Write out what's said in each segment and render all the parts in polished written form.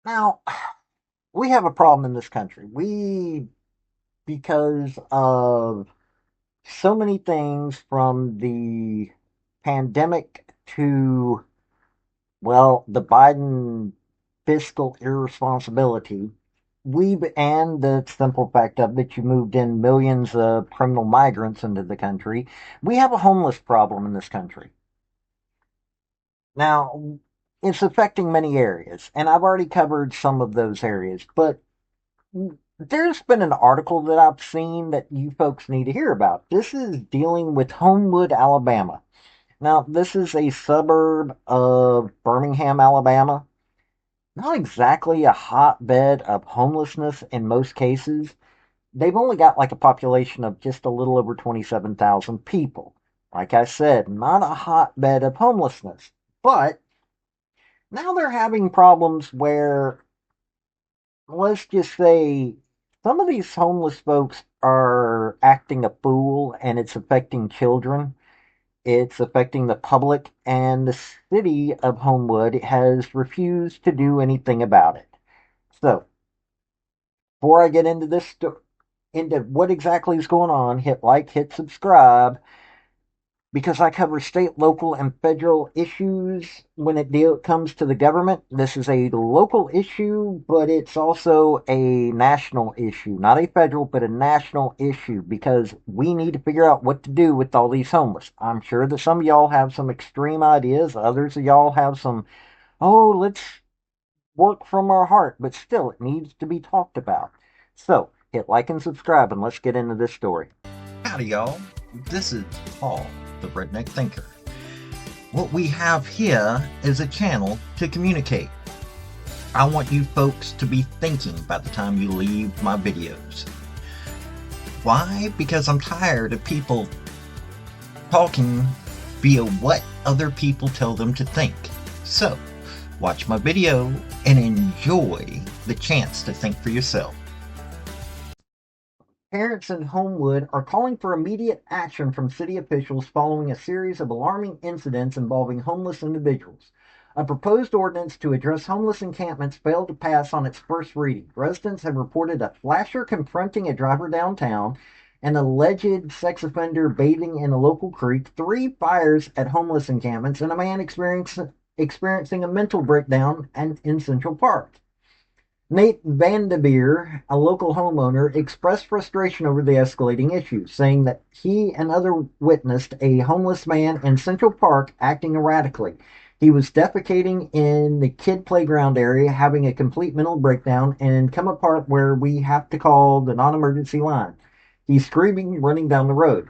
Now, we have a problem in this country. Because of so many things from the pandemic to, well, the Biden fiscal irresponsibility, and the simple fact of that you moved in millions of criminal migrants into the country, we have a homeless problem in this country. Now, it's affecting many areas, and I've already covered some of those areas, but there's been an article that I've seen that you folks need to hear about. This is dealing with Homewood, Alabama. Now, this is a suburb of Birmingham, Alabama. Not exactly a hotbed of homelessness in most cases. They've only got like a population of just a little over 27,000 people. Like I said, not a hotbed of homelessness. But now they're having problems where, let's just say, some of these homeless folks are acting a fool and it's affecting children. It's affecting the public, and the city of Homewood has refused to do anything about it. So, before I get into into what exactly is going on, hit like, hit subscribe, because I cover state, local, and federal issues when comes to the government. This is a local issue, but it's also a national issue. Not a federal, but a national issue, because we need to figure out what to do with all these homeless. I'm sure that some of y'all have some extreme ideas. Others of y'all have some, oh, let's work from our heart, but still, it needs to be talked about. So, hit like and subscribe, and let's get into this story. Howdy, y'all. This is Paul, the Redneck Thinker. What we have here is a channel to communicate. I want you folks to be thinking by the time you leave my videos. Why? Because I'm tired of people talking via what other people tell them to think. So, watch my video and enjoy the chance to think for yourself. Parents in Homewood are calling for immediate action from city officials following a series of alarming incidents involving homeless individuals. A proposed ordinance to address homeless encampments failed to pass on its first reading. Residents have reported a flasher confronting a driver downtown, an alleged sex offender bathing in a local creek, three fires at homeless encampments, and a man experiencing a mental breakdown in Central Park. Nate Vandeveer, a local homeowner, expressed frustration over the escalating issues, saying that he and others witnessed a homeless man in Central Park acting erratically. He was defecating in the kid playground area, having a complete mental breakdown, and come apart where we have to call the non-emergency line. He's screaming, running down the road.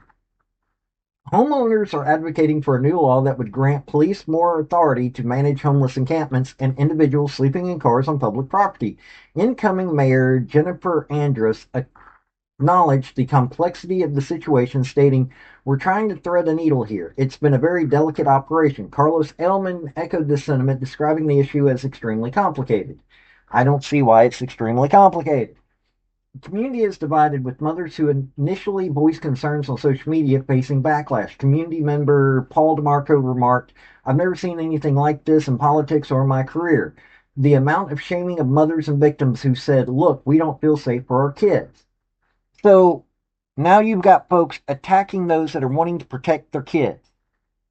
Homeowners are advocating for a new law that would grant police more authority to manage homeless encampments and individuals sleeping in cars on public property. Incoming Mayor Jennifer Andrus acknowledged the complexity of the situation, stating, "We're trying to thread a needle here. It's been a very delicate operation." Carlos Elman echoed this sentiment, describing the issue as extremely complicated. I don't see why it's extremely complicated. The community is divided, with mothers who initially voiced concerns on social media facing backlash. Community member Paul DeMarco remarked, "I've never seen anything like this in politics or my career. The amount of shaming of mothers and victims who said, 'Look, we don't feel safe for our kids.'" So now you've got folks attacking those that are wanting to protect their kids.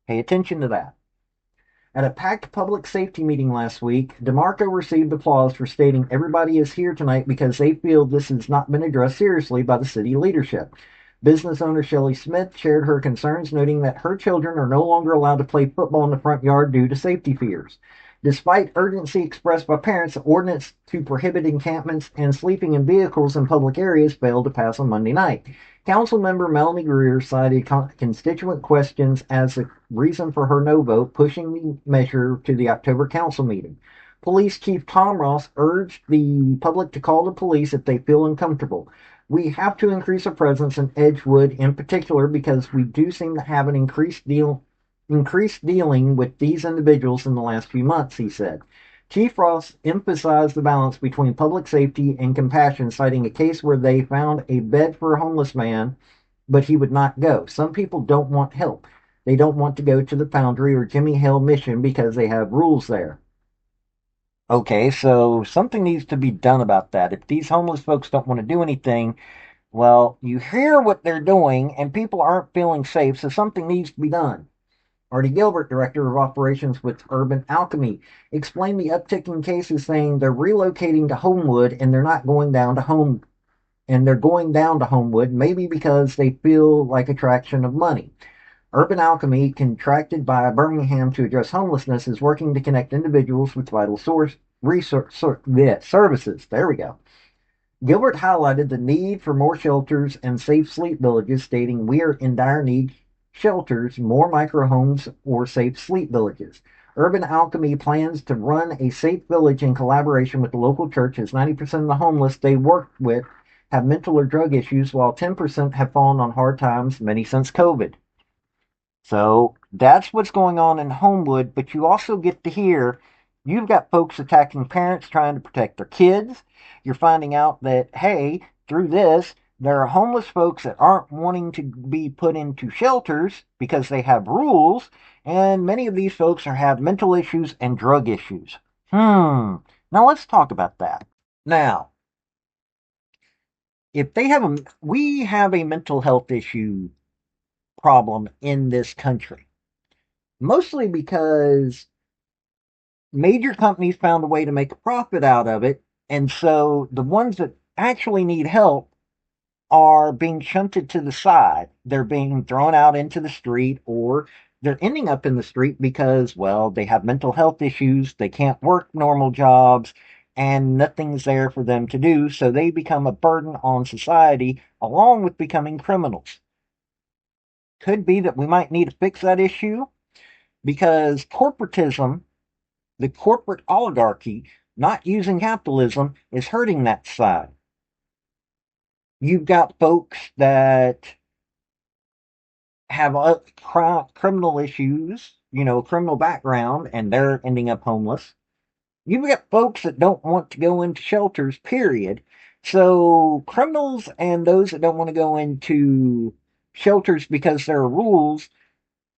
Pay attention to that. At a packed public safety meeting last week, DeMarco received applause for stating everybody is here tonight because they feel this has not been addressed seriously by the city leadership. Business owner Shelley Smith shared her concerns, noting that her children are no longer allowed to play football in the front yard due to safety fears. Despite urgency expressed by parents, the ordinance to prohibit encampments and sleeping in vehicles in public areas failed to pass on Monday night. Councilmember Melanie Greer cited constituent questions as a reason for her no vote, pushing the measure to the October council meeting. Police Chief Tom Ross urged the public to call the police if they feel uncomfortable. "We have to increase our presence in Edgewood in particular because we do seem to have an increased dealing with these individuals in the last few months," he said. Chief Ross emphasized the balance between public safety and compassion, citing a case where they found a bed for a homeless man, but he would not go. Some people don't want help. They don't want to go to the Foundry or Jimmy Hill Mission because they have rules there. Okay, so something needs to be done about that. If these homeless folks don't want to do anything, well, you hear what they're doing and people aren't feeling safe, so something needs to be done. Artie Gilbert, Director of Operations with Urban Alchemy, explained the uptick in cases, saying they're relocating to Homewood and they're not going down to home and they're going down to Homewood, maybe because they feel like attraction of money. Urban Alchemy, contracted by Birmingham to address homelessness, is working to connect individuals with vital services. There we go. Gilbert highlighted the need for more shelters and safe sleep villages, stating, "We are in dire need shelters, more micro homes, or safe sleep villages." Urban Alchemy plans to run a safe village in collaboration with the local church, as 90% of the homeless they work with have mental or drug issues, while 10% have fallen on hard times, many since COVID. So that's what's going on in Homewood, but you also get to hear you've got folks attacking parents trying to protect their kids. You're finding out that, hey, through this, there are homeless folks that aren't wanting to be put into shelters because they have rules, and many of these folks have mental issues and drug issues. Now let's talk about that. Now, if they have we have a mental health issue problem in this country, mostly because major companies found a way to make a profit out of it. And so the ones that actually need help are being shunted to the side. They're being thrown out into the street, or they're ending up in the street because, well, they have mental health issues. They can't work normal jobs and nothing's there for them to do. So they become a burden on society along with becoming criminals. Could be that we might need to fix that issue because corporatism, the corporate oligarchy, not using capitalism, is hurting that side. You've got folks that have criminal issues, criminal background, and they're ending up homeless. You've got folks that don't want to go into shelters, period. So criminals and those that don't want to go into shelters because there are rules,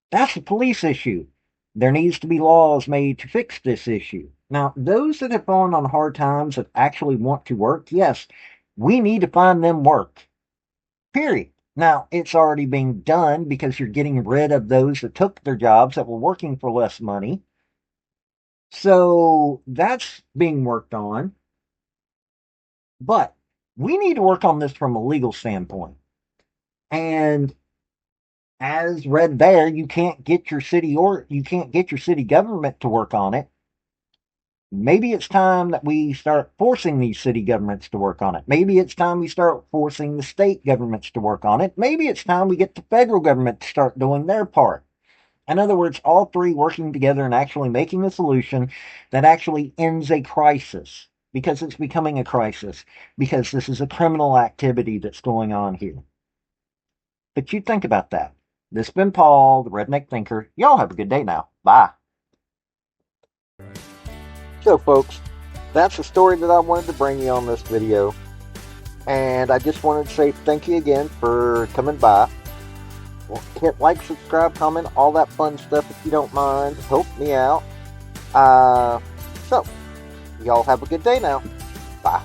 that's a police issue. There needs to be laws made to fix this issue. Now, those that have fallen on hard times that actually want to work, yes, we need to find them work. Period. Now, it's already being done because you're getting rid of those that took their jobs that were working for less money. So that's being worked on. But we need to work on this from a legal standpoint. And as read there, you can't get your city government to work on it. Maybe it's time that we start forcing these city governments to work on it. Maybe it's time we start forcing the state governments to work on it. Maybe it's time we get the federal government to start doing their part. In other words, all three working together and actually making a solution that actually ends a crisis, because it's becoming a crisis, because this is a criminal activity that's going on here. But you think about that. This has been Paul, the Redneck Thinker. Y'all have a good day now. Bye. So, folks, that's the story that I wanted to bring you on this video. And I just wanted to say thank you again for coming by. Well, hit like, subscribe, comment, all that fun stuff if you don't mind. Help me out. So, y'all have a good day now. Bye.